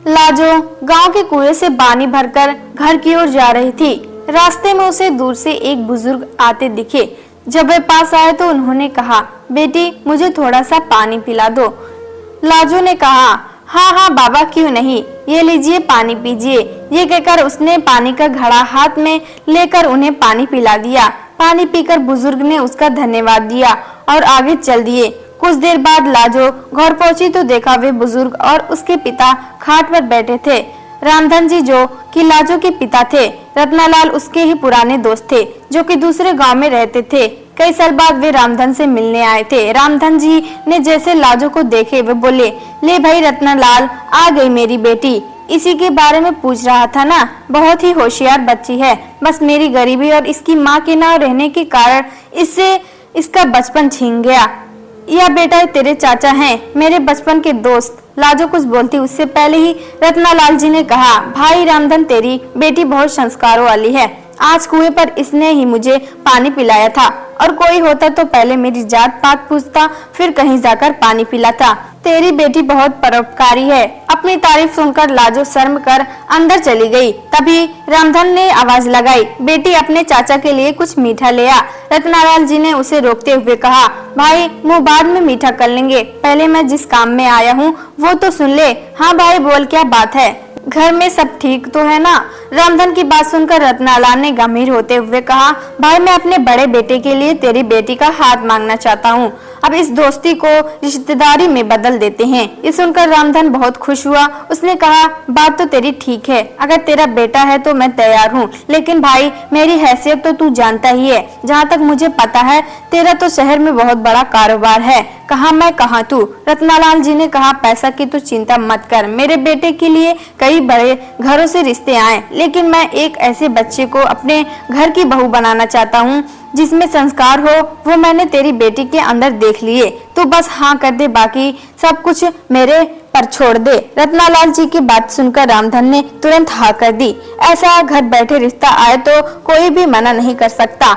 लाजो गांव के कुएं से पानी भरकर घर की ओर जा रही थी। रास्ते में उसे दूर से एक बुजुर्ग आते दिखे। जब वे पास आए तो उन्होंने कहा, बेटी मुझे थोड़ा सा पानी पिला दो। लाजो ने कहा, हाँ हाँ बाबा क्यों नहीं, ये लीजिए पानी पीजिए। ये कहकर उसने पानी का घड़ा हाथ में लेकर उन्हें पानी पिला दिया। पानी पीकर बुजुर्ग ने उसका धन्यवाद दिया और आगे चल दिए। कुछ देर बाद लाजो घर पहुंची तो देखा वे बुजुर्ग और उसके पिता खाट पर बैठे थे। रामधन जी जो कि लाजो के पिता थे, रत्नालाल उसके ही पुराने दोस्त थे जो कि दूसरे गांव में रहते थे। कई साल बाद वे रामधन से मिलने आए थे। रामधन जी ने जैसे लाजो को देखे वे बोले, ले भाई रत्नालाल, आ गई मेरी बेटी। इसी के बारे में पूछ रहा था ना, बहुत ही होशियार बच्ची है। बस मेरी गरीबी और इसकी माँ के ना रहने के कारण इससे इसका बचपन छीन गया। यह बेटा तेरे चाचा हैं, मेरे बचपन के दोस्त। लाजो कुछ बोलती उससे पहले ही रत्नालाल जी ने कहा, भाई रामधन तेरी बेटी बहुत संस्कारों वाली है। आज कुएं पर इसने ही मुझे पानी पिलाया था और कोई होता तो पहले मेरी जात पात पूछता, फिर कहीं जाकर पानी पिलाता। तेरी बेटी बहुत परोपकारी है। अपनी तारीफ सुनकर लाजो शर्म कर अंदर चली गई। तभी रामधन ने आवाज लगाई, बेटी अपने चाचा के लिए कुछ मीठा ले आ। रत्नालाल जी ने उसे रोकते हुए कहा, भाई मुंह बाद में मीठा कर लेंगे, पहले मैं जिस काम में आया हूँ वो तो सुन ले। हाँ भाई बोल, क्या बात है, घर में सब ठीक तो है ना? रामधन की बात सुनकर रत्नालाल ने गंभीर होते हुए कहा, भाई मैं अपने बड़े बेटे के लिए तेरी बेटी का हाथ मांगना चाहता हूँ। अब इस दोस्ती को रिश्तेदारी में बदल देते हैं। ये सुनकर रामधन बहुत खुश हुआ। उसने कहा, बात तो तेरी ठीक है, अगर तेरा बेटा है तो मैं तैयार हूँ, लेकिन भाई मेरी हैसियत तो तू जानता ही है। जहाँ तक मुझे पता है तेरा तो शहर में बहुत बड़ा कारोबार है, कहाँ मैं कहाँ तू। रत्नालाल जी ने कहा, पैसा की तो चिंता मत कर, मेरे बेटे के लिए कई बड़े घरों से रिश्ते आए, लेकिन मैं एक ऐसे बच्चे को अपने घर की बहू बनाना चाहता हूँ जिसमें संस्कार हो। वो मैंने तेरी बेटी के अंदर देख लिए। तू बस हाँ कर दे, बाकी सब कुछ मेरे पर छोड़ दे। रत्नालाल जी की बात सुनकर रामधन ने तुरंत हाँ कर दी। ऐसा घर बैठे रिश्ता आए तो कोई भी मना नहीं कर सकता।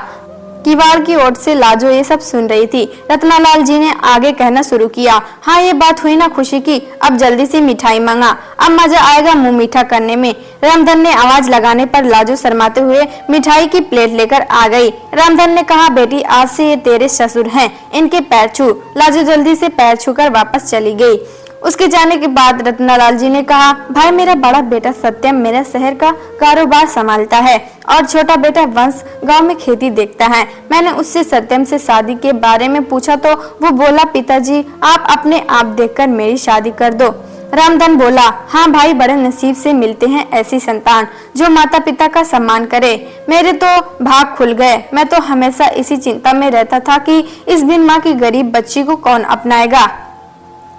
किवाड़ की ओर से लाजो ये सब सुन रही थी। रत्नालाल जी ने आगे कहना शुरू किया, हाँ ये बात हुई ना खुशी की, अब जल्दी से मिठाई मांगा, अब मजा आएगा मुंह मीठा करने में। रामधन ने आवाज लगाने पर लाजो शर्माते हुए मिठाई की प्लेट लेकर आ गई। रामधन ने कहा, बेटी आज से ये तेरे ससुर हैं, इनके पैर छू। लाजो जल्दी से पैर छूकर वापस चली गई। उसके जाने के बाद रत्नालाल जी ने कहा, भाई मेरा बड़ा बेटा सत्यम मेरा शहर का कारोबार संभालता है और छोटा बेटा वंश गांव में खेती देखता है। मैंने उससे सत्यम से शादी के बारे में पूछा तो वो बोला, पिताजी आप अपने आप देखकर मेरी शादी कर दो। रामधन बोला, हाँ भाई बड़े नसीब से मिलते हैं ऐसी संतान जो माता पिता का सम्मान करे। मेरे तो भाग खुल गए। मैं तो हमेशा इसी चिंता में रहता था कि इस बिन माँ की गरीब बच्ची को कौन अपनाएगा।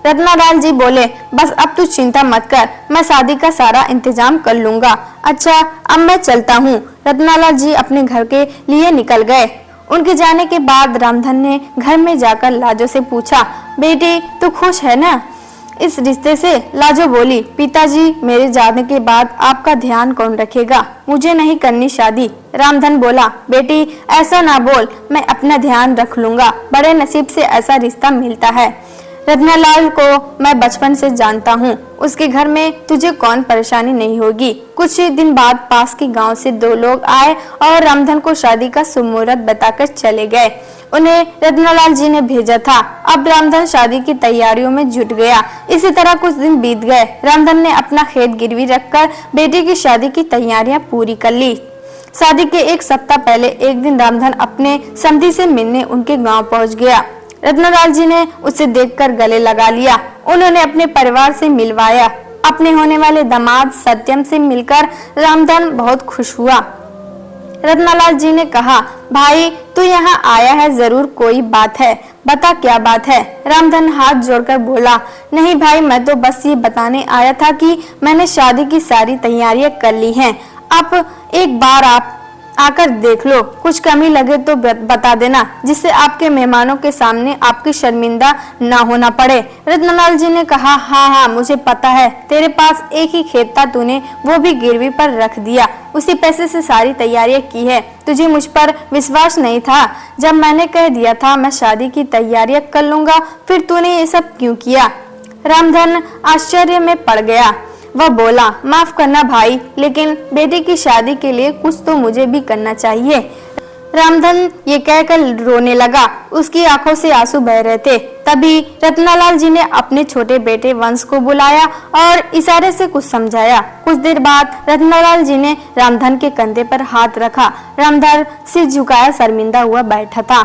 रत्नालाल जी बोले, बस अब तू चिंता मत कर, मैं शादी का सारा इंतजाम कर लूंगा। अच्छा अब मैं चलता हूँ। रत्नालाल जी अपने घर के लिए निकल गए। उनके जाने के बाद रामधन ने घर में जाकर लाजो से पूछा, बेटी तू खुश है ना इस रिश्ते से? लाजो बोली, पिताजी मेरे जाने के बाद आपका ध्यान कौन रखेगा, मुझे नहीं करनी शादी। रामधन बोला, बेटी ऐसा ना बोल, मैं अपना ध्यान रख लूंगा, बड़े नसीब से ऐसा रिश्ता मिलता है। रत्नालाल को मैं बचपन से जानता हूँ, उसके घर में तुझे कौन परेशानी नहीं होगी। कुछ ही दिन बाद पास के गांव से 2 लोग आए और रामधन को शादी का सुमुहूर्त बताकर चले गए। उन्हें रत्नालाल जी ने भेजा था। अब रामधन शादी की तैयारियों में जुट गया। इसी तरह कुछ दिन बीत गए। रामधन ने अपना खेत गिरवी रखकर बेटी की शादी की तैयारियां पूरी कर ली। शादी के 1 सप्ताह पहले एक दिन रामधन अपने समधी से मिलने उनके गाँव पहुँच गया। रत्नालाल जी ने उसे देखकर गले लगा लिया। उन्होंने अपने परिवार से मिलवाया। अपने होने वाले दामाद सत्यम से मिलकर रामधन बहुत खुश हुआ। रत्नालाल जी ने कहा, भाई तू यहाँ आया है, जरूर कोई बात है, बता क्या बात है। रामधन हाथ जोड़कर बोला, नहीं भाई मैं तो बस ये बताने आया था कि मैंने शादी की सारी तैयारियां कर ली हैं। आप एक बार आप आकर देख लो, कुछ कमी लगे तो बता देना, जिससे आपके मेहमानों के सामने आपकी शर्मिंदा ना होना पड़े। रत्नालाल जी ने कहा, हाँ हाँ मुझे पता है, तेरे पास एक ही खेत था, तूने वो भी गिरवी पर रख दिया, उसी पैसे से सारी तैयारियां की है। तुझे मुझ पर विश्वास नहीं था। जब मैंने कह दिया था मैं शादी की तैयारियां कर लूंगा, फिर तूने ये सब क्यों किया? रामधन आश्चर्य में पड़ गया। वह बोला, माफ करना भाई, लेकिन बेटी की शादी के लिए कुछ तो मुझे भी करना चाहिए। रामधन ये कहकर रोने लगा। उसकी आंखों से आंसू बह रहे थे। तभी रत्नालाल जी ने अपने छोटे बेटे वंश को बुलाया और इशारे से कुछ समझाया। कुछ देर बाद रत्नालाल जी ने रामधन के कंधे पर हाथ रखा। रामधन सिर झुकाया शर्मिंदा हुआ बैठा था।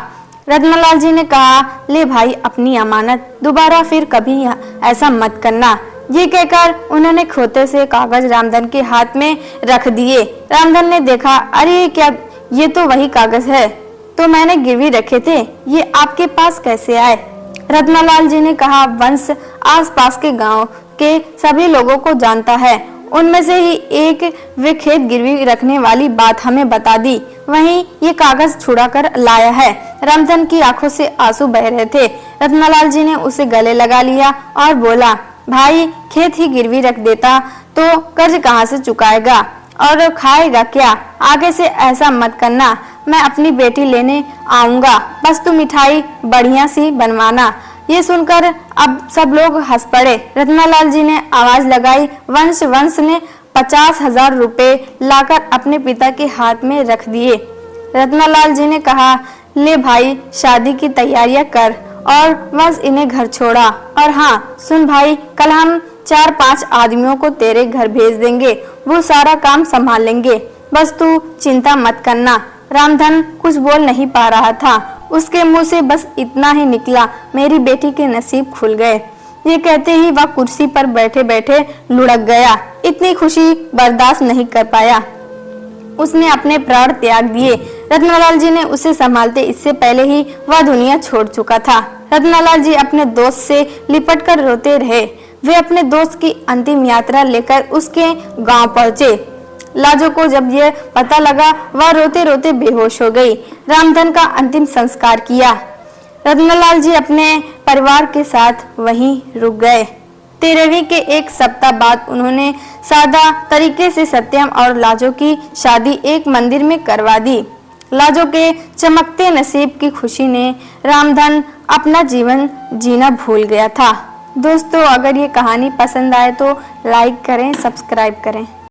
रत्नालाल जी ने कहा, ले भाई अपनी अमानत, दोबारा फिर कभी ऐसा मत करना। ये कहकर उन्होंने खोते से कागज रामधन के हाथ में रख दिए। रामधन ने देखा, अरे क्या, ये तो वही कागज है तो मैंने गिरवी रखे थे, ये आपके पास कैसे आए? रत्नालाल जी ने कहा, वंश आसपास के गांव के सभी लोगों को जानता है, उनमें से ही एक वे खेत गिरवी रखने वाली बात हमें बता दी, वहीं ये कागज छुड़ा कर लाया है। रामधन की आंखों से आंसू बह रहे थे। रत्नालाल जी ने उसे गले लगा लिया और बोला, भाई खेत ही गिरवी रख देता तो कर्ज कहाँ से चुकाएगा और खाएगा क्या? आगे से ऐसा मत करना, मैं अपनी बेटी लेने आऊंगा, बस तू मिठाई बढ़िया सी बनवाना। ये सुनकर अब सब लोग हंस पड़े। रत्नालाल जी ने आवाज लगाई। वंश ने 50,000 रुपए लाकर अपने पिता के हाथ में रख दिए। रत्नालाल जी ने कहा, ले भाई शादी की तैयारियां कर, और वंश इन्हें घर छोड़ा। और हाँ सुन भाई, कल हम 4-5 आदमियों को तेरे घर भेज देंगे, वो सारा काम संभाल लेंगे, बस तू चिंता मत करना। रामधन कुछ बोल नहीं पा रहा था। उसके मुंह से बस इतना ही निकला, मेरी बेटी के नसीब खुल गए। ये कहते ही वह कुर्सी पर बैठे बैठे लुढ़क गया। इतनी खुशी बर्दाश्त नहीं कर पाया। उसने अपने प्राण त्याग दिए। रत्नालाल जी ने उसे संभालते इससे पहले ही वह दुनिया छोड़ चुका था। रत्नालाल जी अपने दोस्त से लिपट कर रोते रहे। वे अपने दोस्त की अंतिम यात्रा लेकर उसके गांव पहुंचे। लाजो को जब यह पता लगा, वह रोते रोते बेहोश हो गई। रामधन का अंतिम संस्कार किया। रत्नालाल जी अपने परिवार के साथ वहीं रुक गए। 13वीं के एक सप्ताह बाद उन्होंने सादा तरीके से सत्यम और लाजो की शादी एक मंदिर में करवा दी। लाजो के चमकते नसीब की खुशी ने रामधन अपना जीवन जीना भूल गया था। दोस्तों, अगर ये कहानी पसंद आए तो लाइक करें, सब्सक्राइब करें।